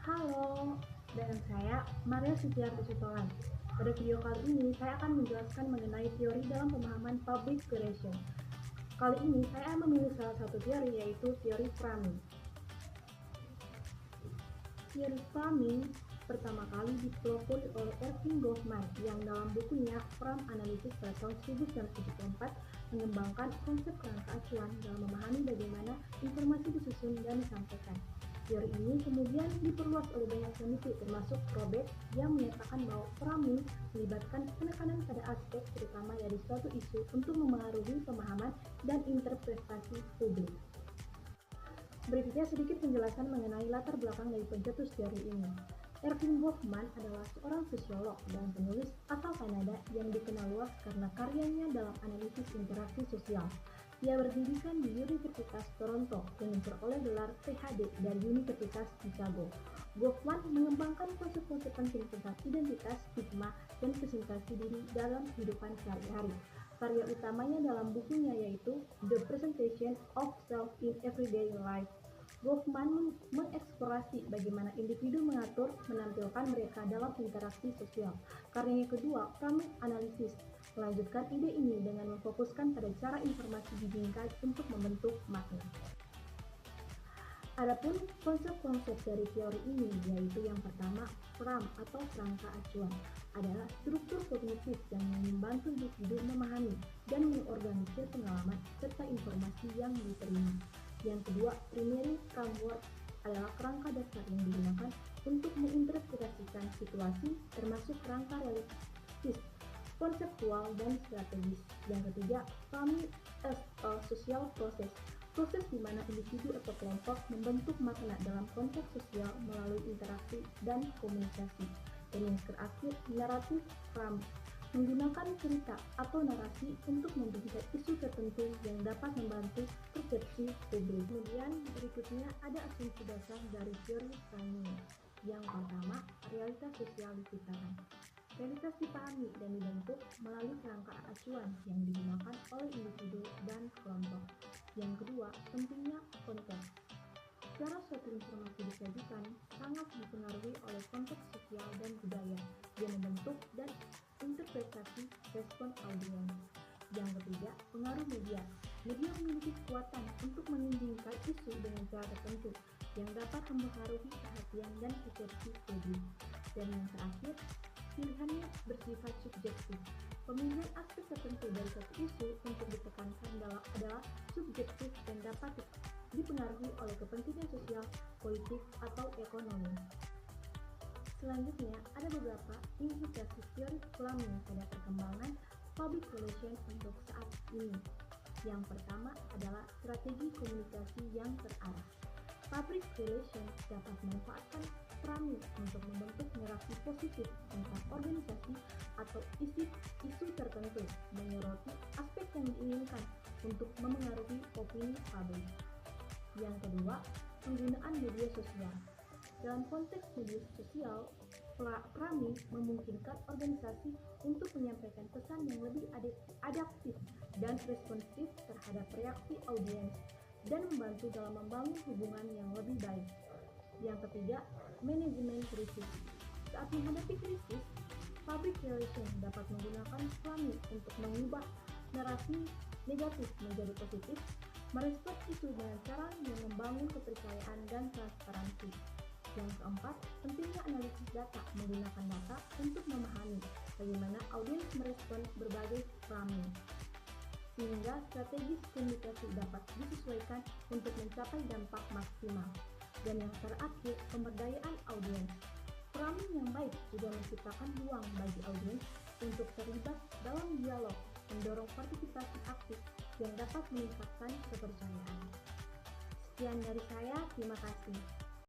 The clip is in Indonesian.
Halo, dengan saya Maria Suciarti Sutolan. Pada video kali ini saya akan menjelaskan mengenai teori dalam pemahaman public relation. Kali ini saya memilih salah satu teori, yaitu teori framing. Teori framing pertama kali dipelopori oleh Erving Goffman yang dalam bukunya Fram Analysis pada tahun 1974 mengembangkan konsep kerangka acuan dalam memahami bagaimana informasi disusun dan disampaikan. Teori ini kemudian diperluas oleh banyak peneliti termasuk Robert yang menyatakan bahwa framing melibatkan penekanan pada aspek terutama dari suatu isu untuk memengaruhi pemahaman dan interpretasi publik. Berikutnya sedikit penjelasan mengenai latar belakang dari pencetus teori ini. Erving Goffman adalah seorang sosiolog dan penulis asal Kanada yang dikenal luas karena karyanya dalam analisis interaksi sosial. Ia berpendidikan di Universitas Toronto dan memperoleh gelar PhD dari Universitas Chicago. Goffman mengembangkan konsep-konsep penting tentang identitas, stigma, dan presentasi diri dalam kehidupan sehari-hari. Karya utamanya dalam bukunya yaitu The Presentation of Self in Everyday Life. Goffman mengeksplorasi bagaimana individu mengatur menampilkan mereka dalam interaksi sosial. Karyanya kedua, Framing Analysis, melanjutkan ide ini dengan memfokuskan pada cara informasi dibingkai untuk membentuk makna. Adapun konsep-konsep dari teori ini, yaitu yang pertama, FRAM atau kerangka acuan, adalah struktur kognitif yang membantu individu memahami dan mengorganisir pengalaman serta informasi yang diterima. Yang kedua, primary framework adalah kerangka dasar yang digunakan untuk menginterpretasikan situasi termasuk kerangka realistis, konseptual, dan strategis. Yang ketiga, framing as a social process, proses di mana individu atau kelompok membentuk makna dalam konteks sosial melalui interaksi dan komunikasi. Dan yang terakhir, narrative framing, menggunakan cerita atau narasi untuk memberikan isu tertentu yang dapat membantu persepsi publik. Kemudian berikutnya ada asumsi dasar dari teori framing. Yang pertama, realitas sosial diciptakan. Realitas dipahami dan dibentuk melalui kerangka acuan yang digunakan oleh individu dan kelompok. Yang kedua, pentingnya konteks. Cara suatu informasi disajikan sangat dipengaruhi oleh konteks sosial dan budaya yang membentuk dan interpretasi respon audiens. Yang ketiga, pengaruh media. Media memiliki kekuatan untuk mengimbingkan isu dengan cara tertentu yang dapat mempengaruhi perhatian dan persepsi publik. Dan yang terakhir, pilihannya bersifat subjektif. Pemilihan aspek tertentu dari satu isu untuk ditekankan adalah subjektif dan dapat dipengaruhi oleh kepentingan sosial, politik, atau ekonomi. Selanjutnya, ada beberapa implikasi teori framing pada perkembangan public relation untuk saat ini. Yang pertama adalah strategi komunikasi yang terarah. Public relation dapat memanfaatkan framing untuk membentuk narasi positif tentang organisasi atau isu tertentu, menyoroti aspek yang diinginkan untuk memengaruhi opini publik. Yang kedua, penggunaan media sosial. Dalam konteks media sosial, framing memungkinkan organisasi untuk menyampaikan pesan yang lebih adaptif dan responsif terhadap reaksi audiens dan membantu dalam membangun hubungan yang lebih baik. Yang ketiga, manajemen krisis. Saat menghadapi krisis, public relation dapat menggunakan framing untuk mengubah narasi negatif menjadi positif, merespon isu dengan cara yang membangun kepercayaan dan transparansi. Yang keempat, pentingnya analisis data, menggunakan data untuk memahami bagaimana audiens merespon berbagai framing, sehingga strategi komunikasi dapat disesuaikan untuk mencapai dampak maksimal. Dan yang terakhir, pemberdayaan audiens. Framing yang baik juga menciptakan ruang bagi audiens untuk terlibat dalam dialog, mendorong partisipasi aktif yang dapat meningkatkan kepercayaan. Sekian dari saya, terima kasih.